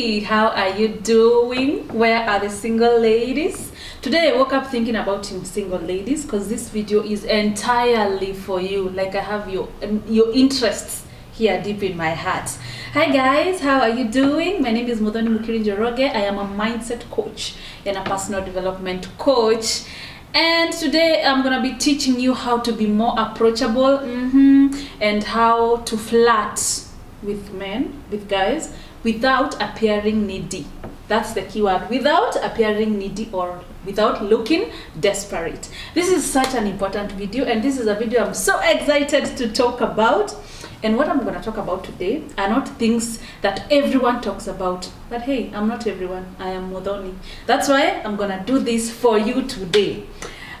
Hey, how are you doing? Where are the single ladies? Today I woke up thinking about you single ladies because this video is entirely for you. Like I have your interests here deep in my heart. Hi guys, how are you doing? My name is Muthoni Mukiri. I am a mindset coach and a personal development coach. And today I'm gonna be teaching you how to be more approachable and how to flirt with men, with guys, without appearing needy. That's the key word, without appearing needy or without looking desperate. This is such an important video, and this is a video I'm so excited to talk about. And what I'm going to talk about today are not things that everyone talks about. But hey, I'm not everyone. I am Muthoni. That's why I'm going to do this for you today.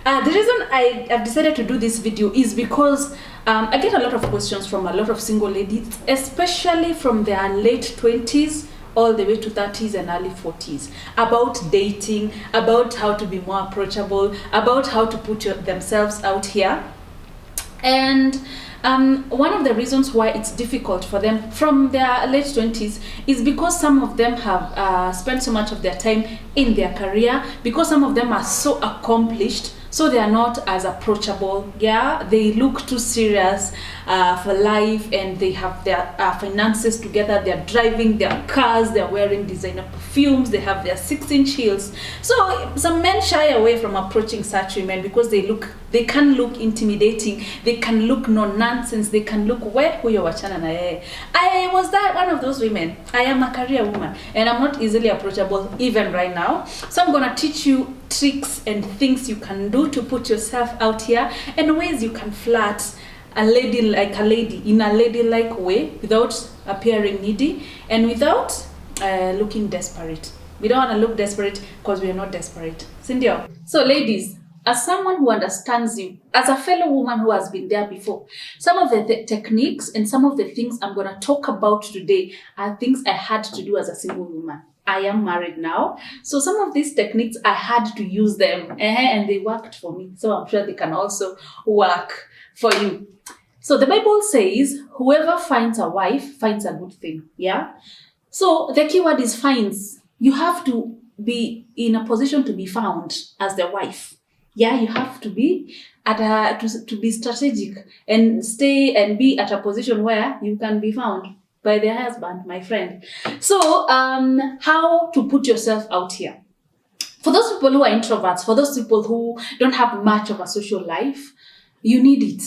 The reason I have decided to do this video is because I get a lot of questions from a lot of single ladies, especially from their late 20s all the way to 30s and early 40s, about dating, about how to be more approachable, about how to put themselves out here. And one of the reasons why it's difficult for them from their late 20s is because some of them have spent so much of their time in their career, because some of them are so accomplished, so they are not as approachable. Yeah, they look too serious for life, and they have their finances together. They're driving their cars, they're wearing designer perfumes, they have their 6-inch heels. So some men shy away from approaching such women because they can look intimidating, they can look no nonsense, they can look huyo wachana na yeye. I was one of those women. I am a career woman and I'm not easily approachable even right now. So I'm gonna teach you tricks and things you can do to put yourself out here, and ways you can flirt a lady in a ladylike way without appearing needy and without looking desperate. We don't want to look desperate because we are not desperate. Cindy. So ladies, as someone who understands you, as a fellow woman who has been there before, some of the techniques and some of the things I'm going to talk about today are things I had to do as a single woman. I am married now, so some of these techniques I had to use them, and they worked for me. So I'm sure they can also work for you. So the Bible says, whoever finds a wife finds a good thing. Yeah. So the key word is finds. You have to be in a position to be found as the wife. Yeah, you have to be to be strategic and stay and be at a position where you can be found by their husband, my friend. So how to put yourself out here? For those people who are introverts, for those people who don't have much of a social life, you need it.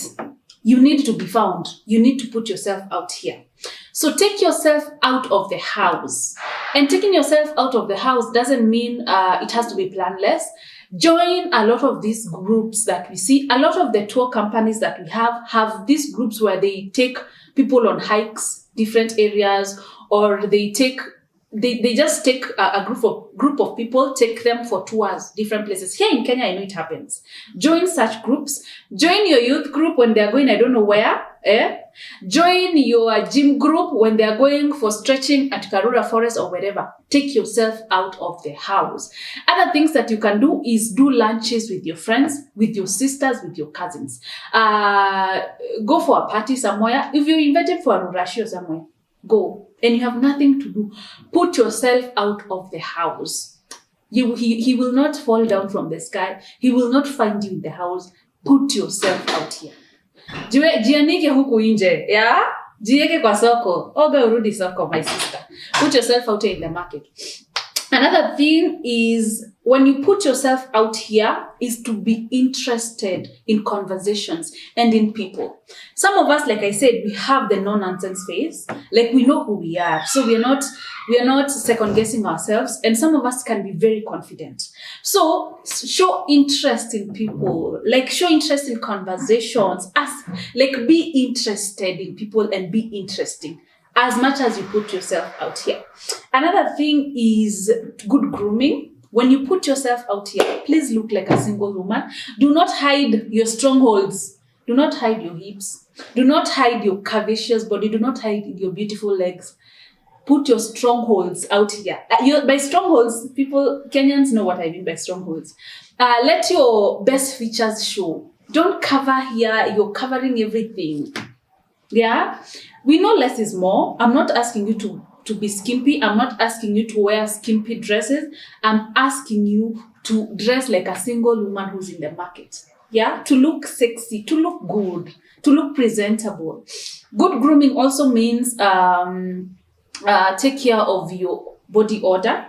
You need to be found. You need to put yourself out here. So take yourself out of the house. And taking yourself out of the house doesn't mean it has to be planless. Join a lot of these groups that we see. A lot of the tour companies that we have these groups where they take people on hikes, different areas, or they just take a group of people, take them for tours, different places. Here in Kenya, I know it happens. Join such groups. Join your youth group when they're going, I don't know where. Join your gym group when they're going for stretching at Karura Forest or wherever. Take yourself out of the house. Other things that you can do is do lunches with your friends, with your sisters, with your cousins. Go for a party somewhere. If you're invited for a rurashio somewhere, go. And you have nothing to do. Put yourself out of the house. He will not fall down from the sky. He will not find you in the house. Put yourself out here. Jianike huku nje, yeah? Jieke kwa soko. Oga urudi soko, my sister. Put yourself out here in the market. Another thing is, when you put yourself out here, is to be interested in conversations and in people. Some of us, like I said, we have the no-nonsense phase. Like, we know who we are. So we are not second-guessing ourselves. And some of us can be very confident. So show interest in people. Like, show interest in conversations. Be interested in people and be interesting as much as you put yourself out here. Another thing is good grooming. When you put yourself out here, please look like a single woman. Do not hide your strongholds. Do not hide your hips. Do not hide your curvaceous body. Do not hide your beautiful legs. Put your strongholds out here. By strongholds, Kenyans know what I mean by strongholds. Let your best features show. Don't cover here. You're covering everything. Yeah? We know less is more. I'm not asking you to to be skimpy. I'm not asking you to wear skimpy dresses. I'm asking you to dress like a single woman who's in the market. Yeah, to look sexy, to look good, to look presentable. Good grooming also means take care of your body odor.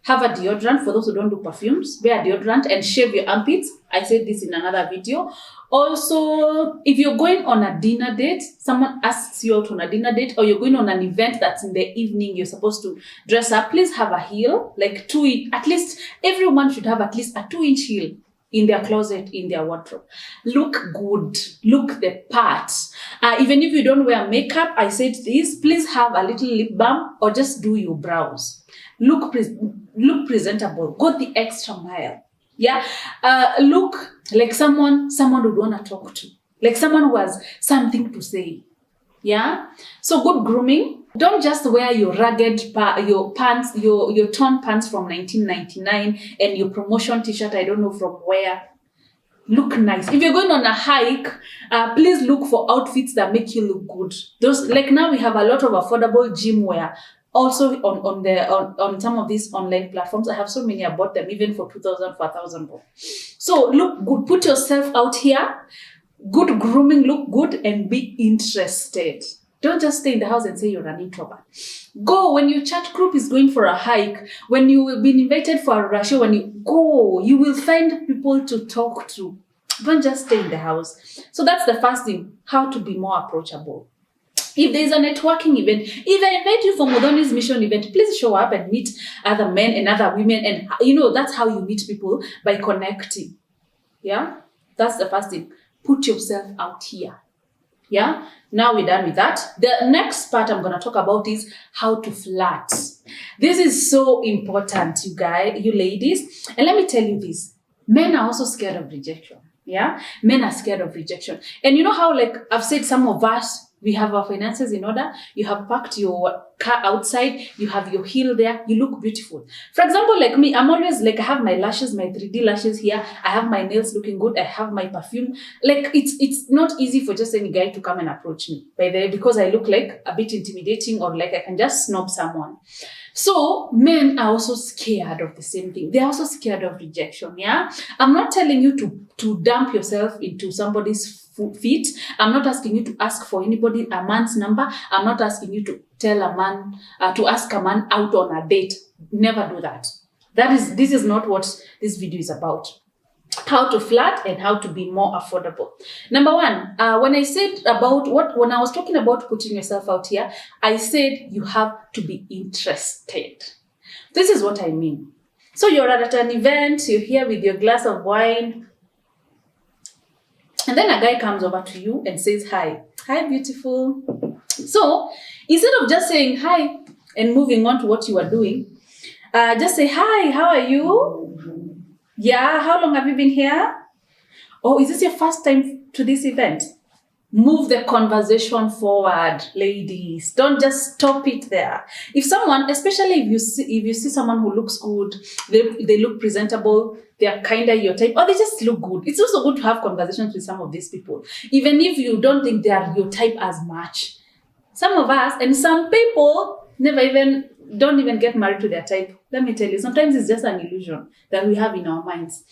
Have a deodorant. For those who don't do perfumes, wear a deodorant and shave your armpits. I said this in another video. Also, if you're going on a dinner date, someone asks you out on a dinner date, or you're going on an event that's in the evening, you're supposed to dress up, please have a heel, like at least everyone should have at least a 2-inch heel in their closet, in their wardrobe. Look good, look the part. Even if you don't wear makeup, I said this, please have a little lip balm or just do your brows. Look presentable, go the extra mile. Yeah, look like someone would want to talk to, like someone who has something to say. Yeah, so good grooming. Don't just wear your ragged your pants, your torn pants from 1999 and your promotion t-shirt, I don't know from where. Look nice. If you're going on a hike, please look for outfits that make you look good. Those, like now we have a lot of affordable gym wear. Also on some of these online platforms, I have so many, I bought them even for 2,000, 4,000. So look good, put yourself out here. Good grooming, look good and be interested. Don't just stay in the house and say you're an introvert. Go when your chat group is going for a hike, when you will be invited for a ratio, when you go, you will find people to talk to. Don't just stay in the house. So that's the first thing, how to be more approachable. If there is a networking event, if I invite you for Muthoni's mission event, please show up and meet other men and other women. And that's how you meet people, by connecting. Yeah, that's the first thing. Put yourself out here. Yeah, now we're done with that. The next part I'm going to talk about is how to flirt. This is so important, you ladies. And let me tell you this, men are also scared of rejection. Yeah, men are scared of rejection. And you know how, like I've said, some of us, we have our finances in order. You have parked your car outside. You have your heel there. You look beautiful. For example, like me, I'm always like, I have my lashes, my 3D lashes here. I have my nails looking good. I have my perfume. Like it's not easy for just any guy to come and approach me, by the way, because I look like a bit intimidating, or like I can just snob someone. So men are also scared of the same thing. They're also scared of rejection. Yeah, I'm not telling you to dump yourself into somebody's feet. I'm not asking you to ask for a man's number. I'm not asking you to tell a man to ask a man out on a date. Never do that. This is not what this video is about. How to flirt and how to be more affordable. Number one, when I was talking about putting yourself out here, I said you have to be interested. This is what I mean. So you're at an event, you're here with your glass of wine, and then a guy comes over to you and says, hi, beautiful. So instead of just saying hi and moving on to what you are doing, just say, hi, how are you? Yeah, how long have you been here? Oh, is this your first time to this event? Move the conversation forward, ladies. Don't just stop it there. If someone, especially if you see someone who looks good, they look presentable, they are kind of your type, or they just look good. It's also good to have conversations with some of these people, even if you don't think they are your type as much. Some of us and some people don't even get married to their type. Let me tell you, sometimes it's just an illusion that we have in our minds.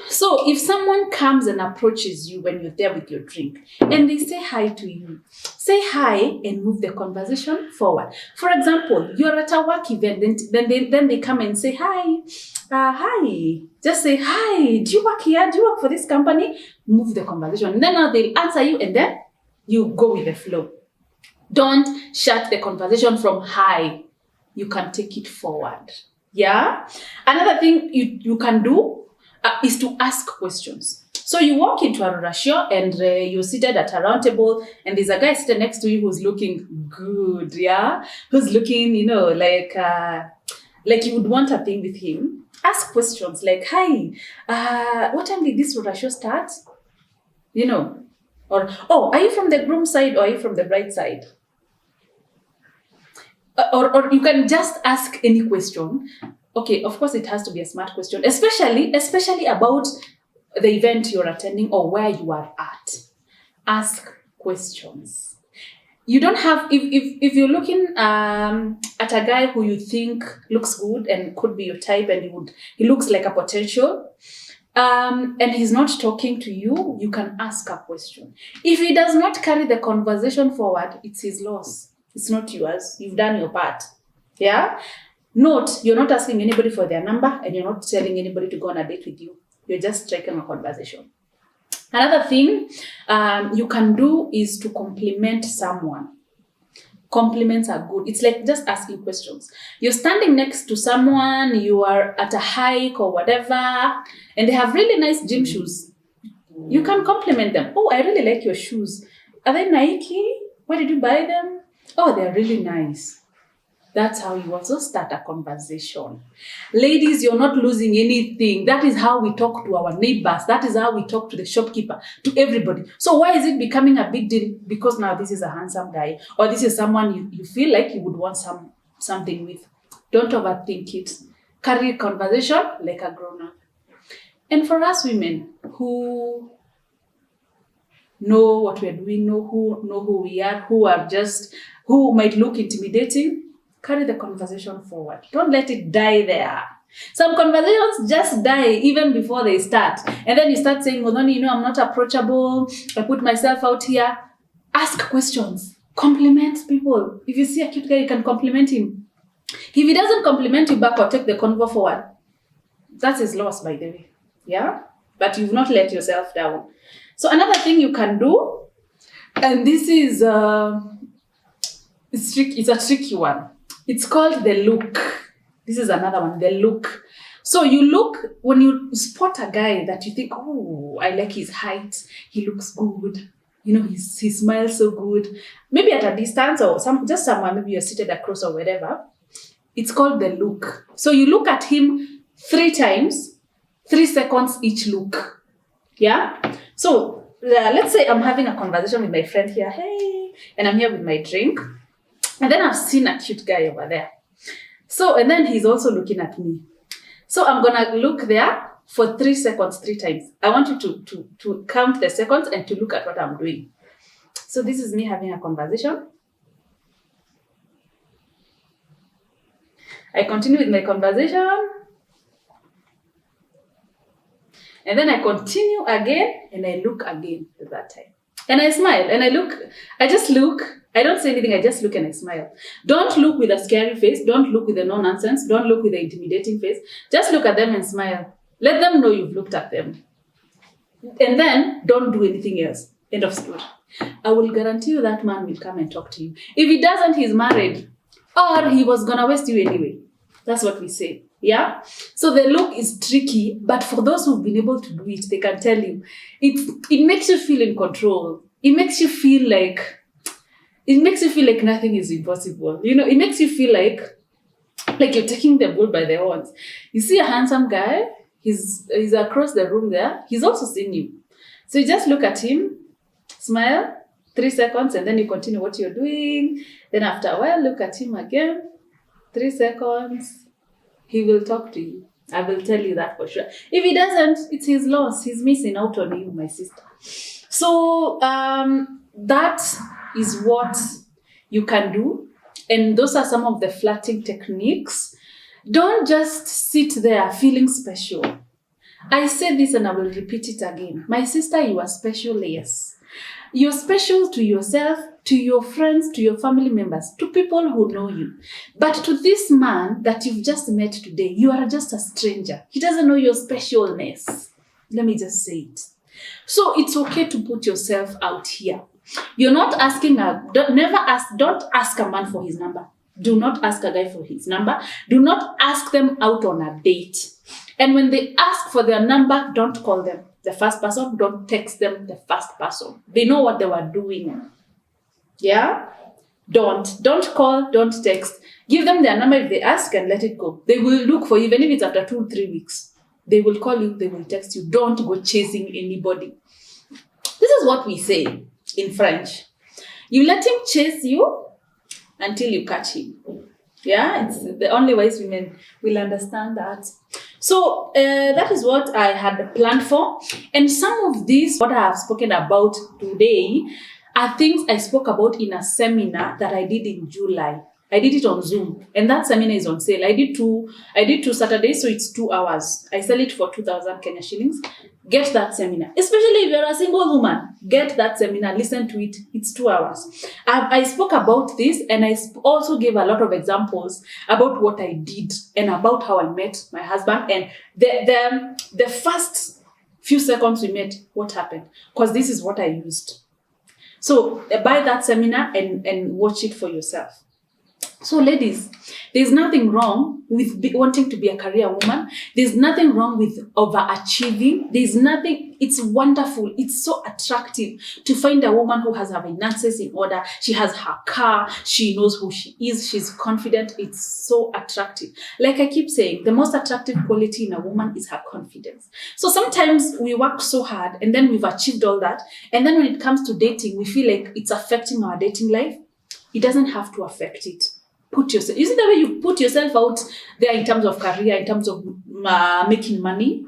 So if someone comes and approaches you when you're there with your drink and they say hi to you, say hi and move the conversation forward. For example, you're at a work event, then they come and say hi. Hi. Just say hi. Do you work here? Do you work for this company? Move the conversation. And then now they'll answer you and then you go with the flow. Don't shut the conversation from hi. You can take it forward. Yeah. Another thing you can do is to ask questions. So you walk into a ratio and you're seated at a round table and there's a guy sitting next to you who's looking good, yeah? Who's looking, like you would want a thing with him. Ask questions like, hi, what time did this ratio start? Or, oh, are you from the groom side or are you from the bride side? Or you can just ask any question. Okay, of course it has to be a smart question, especially about the event you're attending or where you are at. Ask questions. You don't have, if you're looking at a guy who you think looks good and could be your type, and he looks like a potential, and he's not talking to you, you can ask a question. If he does not carry the conversation forward, it's his loss. It's not yours. You've done your part. Yeah? Note, you're not asking anybody for their number, and you're not telling anybody to go on a date with you. You're just striking a conversation. Another thing you can do is to compliment someone. Compliments are good. It's like just asking questions. You're standing next to someone, you are at a hike or whatever, and they have really nice gym shoes. You can compliment them. Oh, I really like your shoes. Are they Nike? Where did you buy them? Oh, they're really nice. That's how you also start a conversation. Ladies, you're not losing anything. That is how we talk to our neighbors. That is how we talk to the shopkeeper, to everybody. So why is it becoming a big deal? Because now this is a handsome guy, or this is someone you feel like you would want something with. Don't overthink it. Carry a conversation like a grown-up. And for us women who know what we're doing, know who we are, who might look intimidating, carry the conversation forward. Don't let it die there. Some conversations just die even before they start. And then you start saying, Muthoni, I'm not approachable. I put myself out here. Ask questions. Compliment people. If you see a cute guy, you can compliment him. If he doesn't compliment you back or take the convo forward, that's his loss, by the way. Yeah? But you've not let yourself down. So another thing you can do, and this is it's a tricky one. It's called the look. This is another one, the look. So you look, when you spot a guy that you think, oh, I like his height, he looks good, he smiles so good. Maybe at a distance or just somewhere, maybe you're seated across or wherever. It's called the look. So you look at him 3 times, 3 seconds each look. Yeah? So let's say I'm having a conversation with my friend here, hey, and I'm here with my drink. And then I've seen a cute guy over there. So, and then he's also looking at me. So I'm going to look there for 3 seconds, 3 times. I want you to count the seconds and to look at what I'm doing. So this is me having a conversation. I continue with my conversation. And then I continue again and I look again at that time. And I smile and I just look. I don't say anything, I just look and I smile. Don't look with a scary face. Don't look with a no-nonsense. Don't look with an intimidating face. Just look at them and smile. Let them know you've looked at them. And then don't do anything else. End of story. I will guarantee you that man will come and talk to you. If he doesn't, he's married. Or he was going to waste you anyway. That's what we say. Yeah? So the look is tricky, but for those who've been able to do it, they can tell you. It makes you feel in control. It makes you feel like nothing is impossible. It makes you feel like you're taking the bull by the horns. You see a handsome guy, he's across the room there. He's also seeing you. So you just look at him, smile, 3 seconds, and then you continue what you're doing. Then after a while, look at him again, 3 seconds. He will talk to you. I will tell you that for sure. If he doesn't, it's his loss. He's missing out on you, my sister. So that is what you can do. And those are some of the flirting techniques. Don't just sit there feeling special. I say this and I will repeat it again. My sister, you are special, yes. You're special to yourself, to your friends, to your family members, to people who know you. But to this man that you've just met today, you are just a stranger. He doesn't know your specialness. Let me just say it. So it's okay to put yourself out here. You're not asking don't ask a man for his number. Do not ask a guy for his number. Do not ask them out on a date. And when they ask for their number, don't call them the first person. Don't text them the first person. They know what they were doing. Yeah? Don't call, don't text. Give them their number if they ask and let it go. They will look for you, even if it's after 2-3 weeks. They will call you, they will text you. Don't go chasing anybody. This is what we say in French. You let him chase you until you catch him. Yeah, it's the only wise women will understand that. So that is what I had planned for. And some of these, what I have spoken about today, are things I spoke about in a seminar that I did in July. I did it on Zoom, and that seminar is on sale. I did two Saturdays, so it's 2 hours. I sell it for 2,000 Kenya shillings. Get that seminar, especially if you're a single woman. Get that seminar, listen to it. It's 2 hours. I spoke about this, and I also gave a lot of examples about what I did and about how I met my husband. And the first few seconds we met, what happened? Because this is what I used. So buy that seminar and watch it for yourself. So ladies, there's nothing wrong with wanting to be a career woman. There's nothing wrong with overachieving. There's nothing, it's wonderful. It's so attractive to find a woman who has her finances in order. She has her car. She knows who she is. She's confident. It's so attractive. Like I keep saying, the most attractive quality in a woman is her confidence. So sometimes we work so hard and then we've achieved all that. And then when it comes to dating, we feel like it's affecting our dating life. It doesn't have to affect it. Put yourself, you see the way you put yourself out there in terms of career, in terms of making money,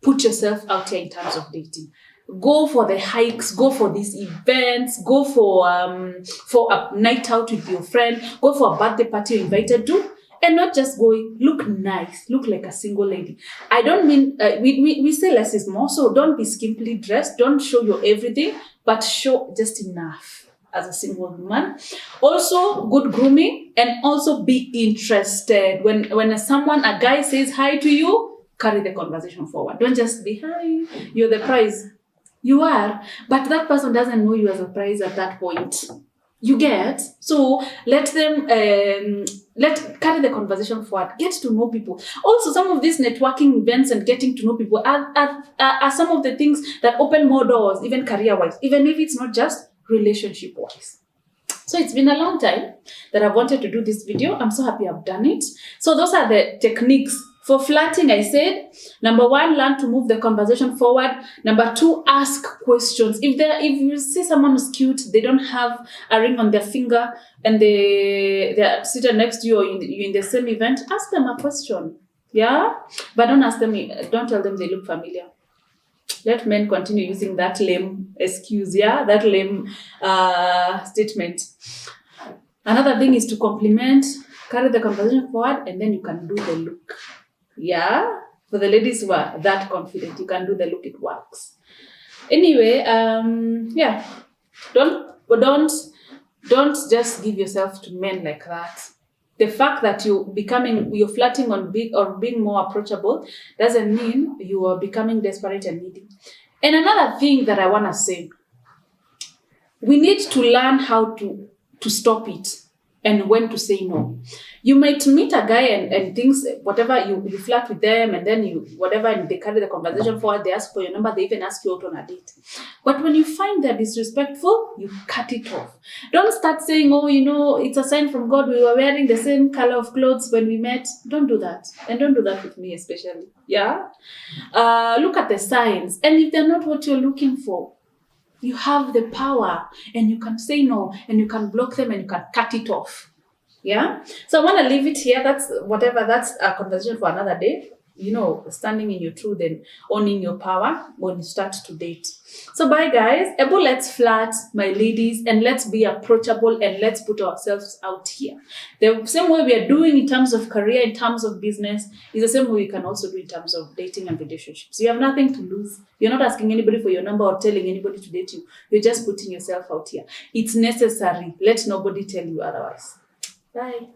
put yourself out here in terms of dating. Go for the hikes, go for these events, go for a night out with your friend, go for a birthday party you're invited to, and not just going, look nice, look like a single lady. I don't mean, we say less is more, so don't be skimpily dressed, don't show your everything, but show just enough. As a single woman. Also, good grooming, and also be interested. When a guy says hi to you, carry the conversation forward. Don't just be, hi, you're the prize. You are, but that person doesn't know you as a prize at that point. You get? So let them, carry the conversation forward. Get to know people. Also, some of these networking events and getting to know people are some of the things that open more doors, even career-wise, even if it's not just relationship-wise. So it's been a long time that I've wanted to do this video. I'm so happy I've done it. So those are the techniques. For flirting, I said, number 1, learn to move the conversation forward. Number 2, ask questions. If you see someone who's cute, they don't have a ring on their finger, and they're sitting next to you or you're in the same event, ask them a question. Yeah? But don't tell them they look familiar. Let men continue using that lame excuse, that lame statement. Another thing is to compliment, carry the conversation forward, and then you can do the look. Yeah? For the ladies who are that confident, you can do the look, it works. Anyway, Don't just give yourself to men like that. The fact that you're flirting on being more approachable doesn't mean you are becoming desperate and needy. And another thing that I want to say, we need to learn how to stop it and when to say no. You might meet a guy and things, whatever, you flirt with them, and then and they carry the conversation forward, they ask for your number, they even ask you out on a date. But when you find they're disrespectful, you cut it off. Don't start saying, it's a sign from God, we were wearing the same color of clothes when we met. Don't do that. And don't do that with me especially. Yeah? Look at the signs. And if they're not what you're looking for, you have the power, and you can say no, and you can block them, and you can cut it off. Yeah? So I want to leave it here. That's a conversation for another day. Standing in your truth and owning your power when you start to date. So bye guys. Let's flirt, my ladies, and let's be approachable, and let's put ourselves out here. The same way we are doing in terms of career, in terms of business, is the same way we can also do in terms of dating and relationships. You have nothing to lose. You're not asking anybody for your number or telling anybody to date you. You're just putting yourself out here. It's necessary. Let nobody tell you otherwise. Bye.